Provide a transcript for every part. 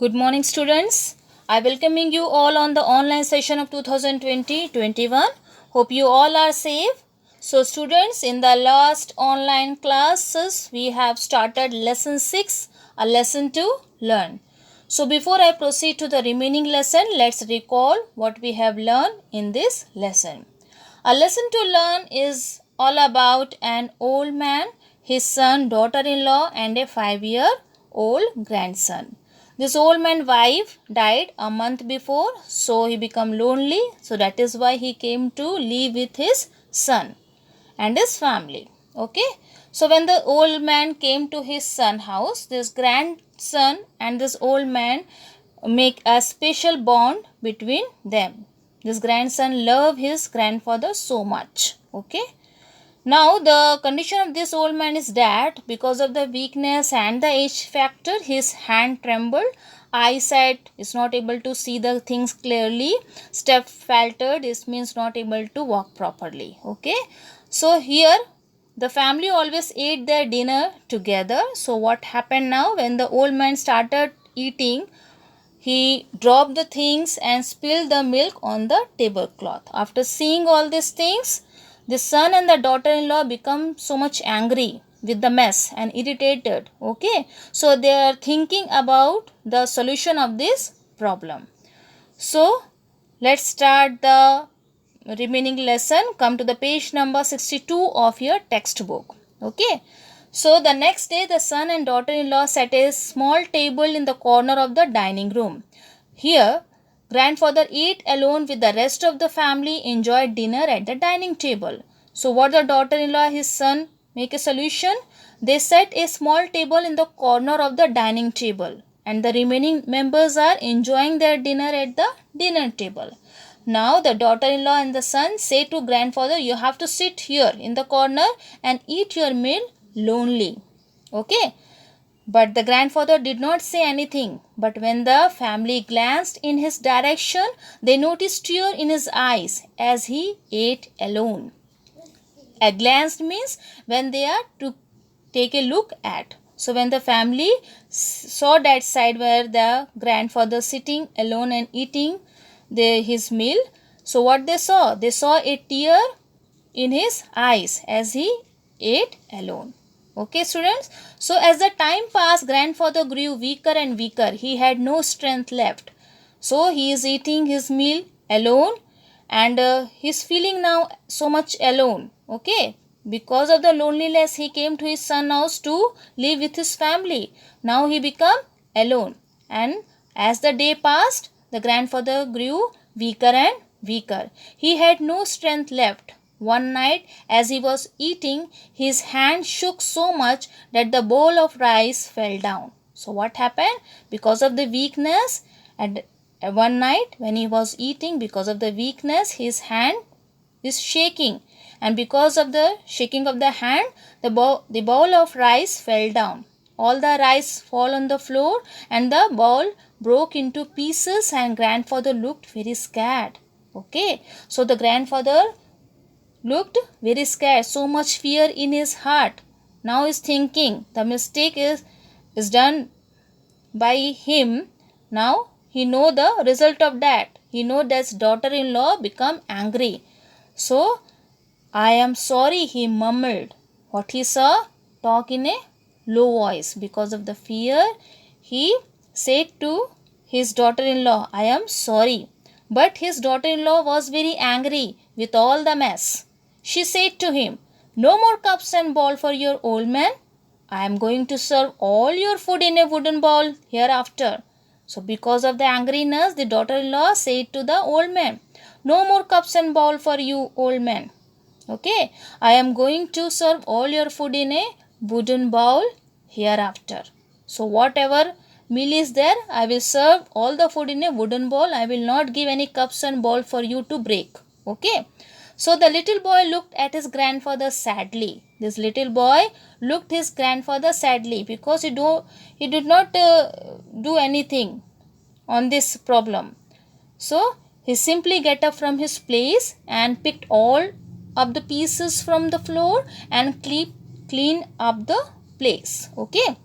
Good morning, students. I welcoming you all on the online session of 2020-21. Hope you all are safe. So, students, in the last online classes, we have started lesson 6, a lesson to learn. So, before I proceed to the remaining lesson, let's recall what we have learned in this lesson. A lesson to learn is all about an old man, his son, daughter-in-law, and a 5-year-old grandson. This old man's wife died a month before, so he became lonely. So that is why he came to live with his son and his family. Okay. So when the old man came to his son's house, this grandson and this old man make a special bond between them. This grandson loved his grandfather so much. Okay. Now the condition of this old man is that because of the weakness and the age factor, his hand trembled, eyesight is not able to see the things clearly, step faltered, this means not able to walk properly. Okay. So here the family always ate their dinner together. So what happened now, when the old man started eating, he dropped the things and spilled the milk on the tablecloth. After seeing all these things, the son and the daughter-in-law become so much angry with the mess and irritated. Okay, so they are thinking about the solution of this problem. So let's start the remaining lesson. Come to the page number 62 of your textbook. Okay. So the next day, the son and daughter-in-law set a small table in the corner of the dining room. Here, grandfather ate alone with the rest of the family, enjoyed dinner at the dining table. So what the daughter-in-law and his son make a solution? They set a small table in the corner of the dining table, and the remaining members are enjoying their dinner at the dinner table. Now the daughter-in-law and the son say to grandfather, you have to sit here in the corner and eat your meal lonely. Okay. But the grandfather did not say anything. But when the family glanced in his direction, they noticed tears in his eyes as he ate alone. A glance means when they are to take a look at. So when the family saw that side where the grandfather sitting alone and eating his meal, so what they saw a tear in his eyes as he ate alone. Okay, students. So as the time passed, grandfather grew weaker and weaker. He had no strength left. So he is eating his meal alone, and he's feeling now so much alone. Okay. Because of the loneliness, he came to his son's house to live with his family. Now he became alone. And as the day passed, the grandfather grew weaker and weaker. He had no strength left. One night, as he was eating, his hand shook so much that the bowl of rice fell down. So what happened? Because of the weakness, and one night when he was eating, because of the weakness, his hand is shaking. And because of the shaking of the hand, the bowl of rice fell down. All the rice fall on the floor and the bowl broke into pieces, and grandfather looked very scared. Okay. So the grandfather looked very scared, so much fear in his heart. Now is thinking the mistake is done by him. Now he know the result of that. He know that his daughter-in-law become angry. So I am sorry, he mumbled. What he saw, talk in a low voice. Because of the fear, he said to his daughter-in-law, I am sorry. But his daughter-in-law was very angry with all the mess. She said to him, no more cups and bowl for your old man. I am going to serve all your food in a wooden bowl hereafter. So because of the angriness, the daughter-in-law said to the old man, no more cups and bowl for you, old man. Okay, I am going to serve all your food in a wooden bowl hereafter. So whatever meal is there, I will serve all the food in a wooden bowl. I will not give any cups and bowl for you to break. Okay. So the little boy looked at his grandfather sadly. This little boy looked his grandfather sadly because he did not do anything on this problem. So he simply get up from his place and picked all up the pieces from the floor and clean up the place. Okay.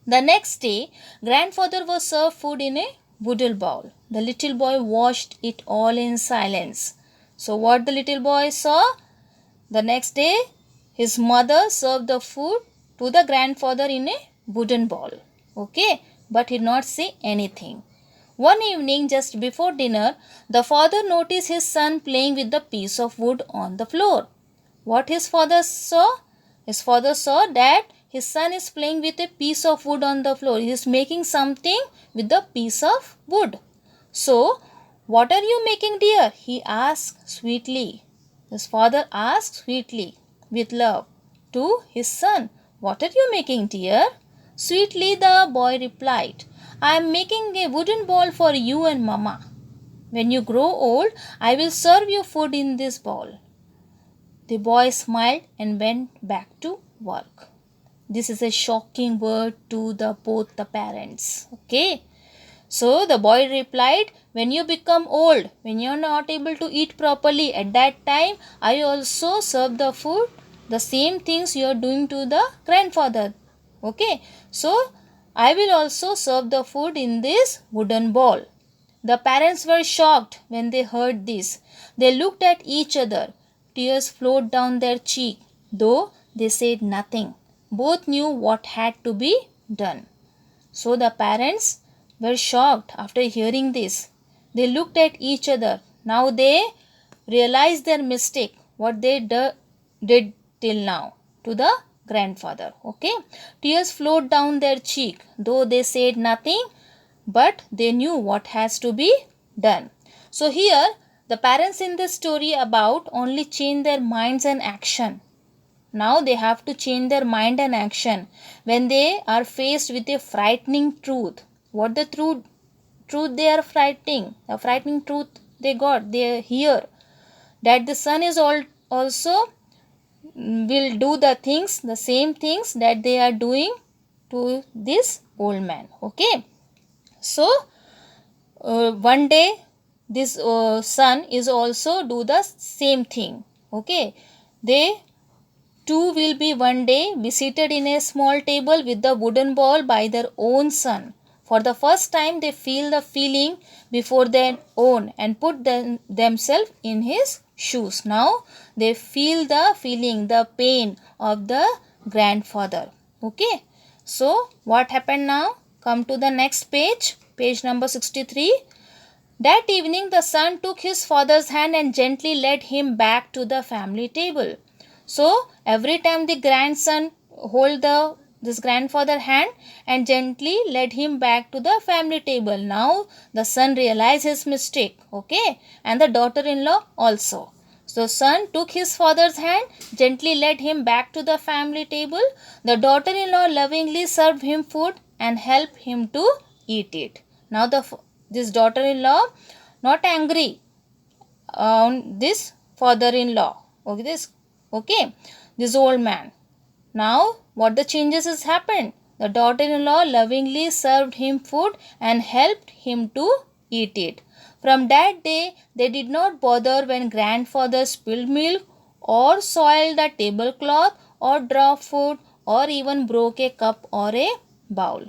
The next day, grandfather was served food in a wooden bowl. The little boy watched it all in silence. So what the little boy saw? The next day, his mother served the food to the grandfather in a wooden bowl. Okay, but he did not say anything. One evening, just before dinner, the father noticed his son playing with the piece of wood on the floor. What his father saw? His father saw that his son is playing with a piece of wood on the floor. He is making something with the piece of wood. So, what are you making, dear? He asked sweetly. His father asked sweetly, with love, to his son. What are you making, dear? Sweetly the boy replied, I am making a wooden bowl for you and Mama. When you grow old, I will serve you food in this bowl. The boy smiled and went back to work. This is a shocking word to both the parents. Okay. So the boy replied, when you become old, when you are not able to eat properly, at that time I also serve the food, the same things you are doing to the grandfather. Okay. So I will also serve the food in this wooden bowl. The parents were shocked when they heard this. They looked at each other. Tears flowed down their cheek, though they said nothing. Both knew what had to be done. So the parents were shocked after hearing this. They looked at each other. Now they realized their mistake, what they did till now to the grandfather. Okay. Tears flowed down their cheek, though they said nothing, but they knew what has to be done. So here the parents in this story about only change their minds and action. Now they have to change their mind and action when they are faced with a frightening truth. What the truth they are frightening? The frightening truth they hear that the son is also will do the same things that they are doing to this old man. Okay. So one day this son is also do the same thing. Okay. They two will be one day be seated in a small table with the wooden bowl by their own son. For the first time they feel the feeling before their own and put themselves in his shoes. Now they feel the feeling, the pain of the grandfather. Okay. So what happened now? Come to the next page. Page number 63. That evening the son took his father's hand and gently led him back to the family table. So every time the grandson hold this grandfather hand and gently led him back to the family table. Now the son realized his mistake. Okay. And the daughter-in-law also. So son took his father's hand, gently led him back to the family table. The daughter-in-law lovingly served him food and helped him to eat it. Now this daughter-in-law not angry on this father-in-law. Okay, this old man. Now what the changes has happened? The daughter-in-law lovingly served him food and helped him to eat it. From that day they did not bother when grandfather spilled milk or soiled the tablecloth or dropped food or even broke a cup or a bowl.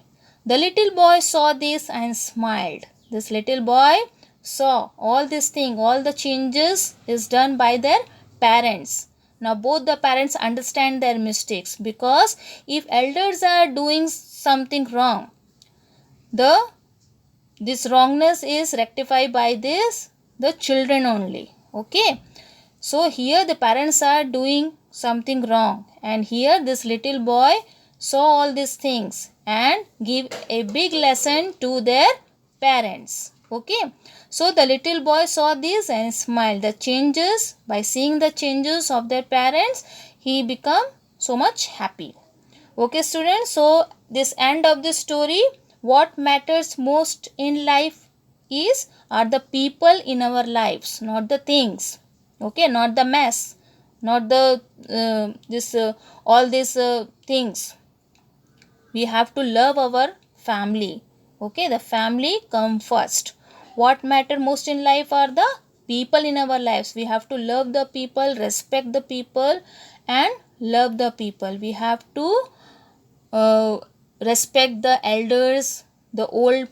The little boy saw this and smiled. This little boy saw all this thing, all the changes is done by their parents. Now both the parents understand their mistakes, because if elders are doing something wrong, this wrongness is rectified by the children only. Okay. So here the parents are doing something wrong, and here this little boy saw all these things and give a big lesson to their parents. Okay. So the little boy saw this and smiled. The changes, by seeing the changes of their parents, he become so much happy. Okay students, so this end of the story, what matters most in life are the people in our lives, not the things. Okay, not the mess, not the all these things. We have to love our family. Okay, the family come first. What matter most in life are the people in our lives. We have to love the people, respect the people, and love the people. We have to respect the elders, the old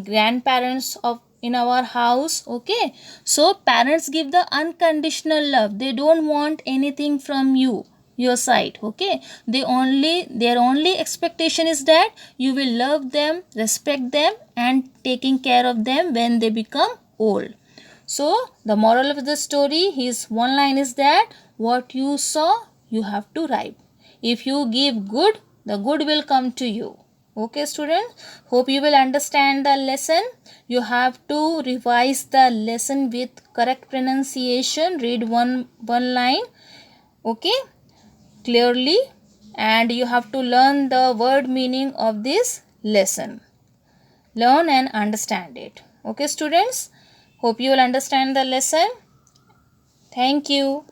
grandparents of in our house. Okay, so parents give the unconditional love. They don't want anything from you, your side. Okay, their only expectation is that you will love them, respect them, and taking care of them when they become old. So the moral of the story is, one line is that what you sow you have to reap. If you give good, the good will come to you. Okay, students, hope you will understand the lesson. You have to revise the lesson with correct pronunciation. Read one line, okay, clearly, and you have to learn the word meaning of this lesson. Learn and understand it. Okay, students, hope you will understand the lesson. Thank you.